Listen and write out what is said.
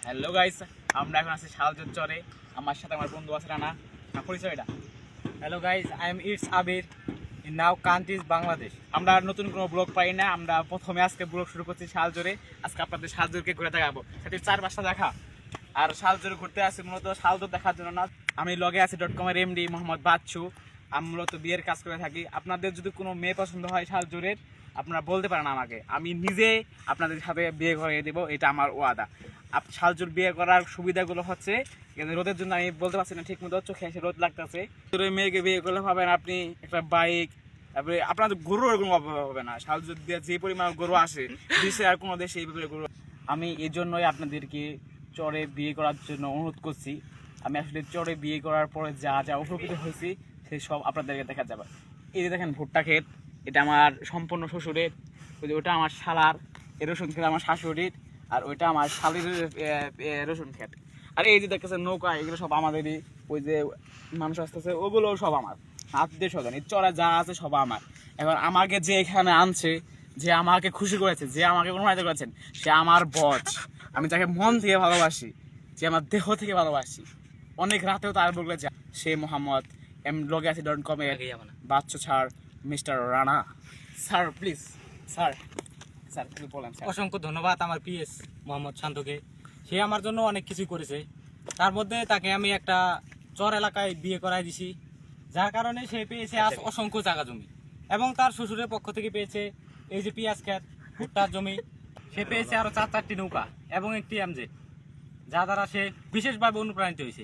Hello guys, আমরা এখন আছি শালজোর চরে। আমার সাথে আমার বন্ধু আছে রানা। পরিচয় এটা। Hello guys, I am It's Abir. In now country is Bangladesh. আমরা নতুন কোনো ব্লগ পাই না, আমরা প্রথমে আজকে ব্লগ শুরু করছি শালজোরে। আজকে আপনাদের শালজোরকে ঘুরে দেখাবো, সাথে 4-5টা দেখা। আর শালজোরে ঘুরতে আসছি মূলত শালজোর দেখার জন্য না। আমি লগে আছি .com-এর এমডি মোহাম্মদ বাচ্চু। আমি মূলত বিয়ের কাজ করে থাকি। আপনাদের যদি কোনো মেয়ে পছন্দ হয় শালজোরের, আপনারা বলতে পারেন আমাকে, আমি নিজে আপনাদের সাথে বিয়ে করিয়ে দেবো, এটা আমার ওয়াদা। শালজোর বিয়ে করার সুবিধাগুলো হচ্ছে, রোদের জন্য আমি বলতে পারছি না ঠিক মতো, চোখে এসে রোদ লাগতেছে। মেয়েকে বিয়ে করলে পাবেন আপনি একটা বাইক, তারপরে আপনাদের গরুর কোনো অভাব হবে না। শালজোর দিয়ে যে পরিমাণ গরু আসে দেশে আর কোনো দেশে এইভাবে গরু। আমি এই জন্যই আপনাদেরকে চরে বিয়ে করার জন্য অনুরোধ করছি। আমি আসলে চরে বিয়ে করার পরে যা যা উপকৃত হয়েছি সেই সব আপনাদেরকে দেখা যাবে। এই যে দেখেন ভুট্টা ক্ষেত, এটা আমার সম্পূর্ণ শ্বশুরের। ওটা আমার শালার রসুন ক্ষেত, আমার শাশুড়ির। আর ওইটা আমার শালির রসুন ক্ষেত। আর এই যে দেখতেছেন নৌকা, এগুলো সব আমাদেরই। ওই যে মানুষ আসতেছে ওগুলো সব আমার আত্মীয় স্বজন। এই চড়া যা আছে সব আমার। এখন আমাকে যে এখানে আনছে, যে আমাকে খুশি করেছে, যে আমাকে অনুপ্রাণিত করেছেন, সে আমার বস। আমি তাকে মন থেকে ভালোবাসি, যে আমার দেহ থেকে ভালোবাসি। অনেক রাতেও তার বললে যা, সে মোহাম্মদ .com-এর বাচ্চু ছাড় mister Rana. Sir please, sir sir আপনি বলেন স্যার। অসংখ্য ধন্যবাদ আমার পিএস মোহাম্মদ শান্তকে। সে আমার জন্য অনেক কিছু করেছে। তার মধ্যে তাকে আমি একটা চর এলাকায় বিয়ে করাই দিছি, যার কারণে সে পেয়েছে আজ অসংখ্য জায়গা জমি, এবং তার শ্বশুরের পক্ষ থেকে পেয়েছে এই যে পেঁয়াজ ক্ষেত, ভুট্টার জমি। সে পেয়েছে আরো 4-4টি নৌকা এবং একটি এমজেড, যা দ্বারা সে বিশেষভাবে অনুপ্রাণিত হয়েছে।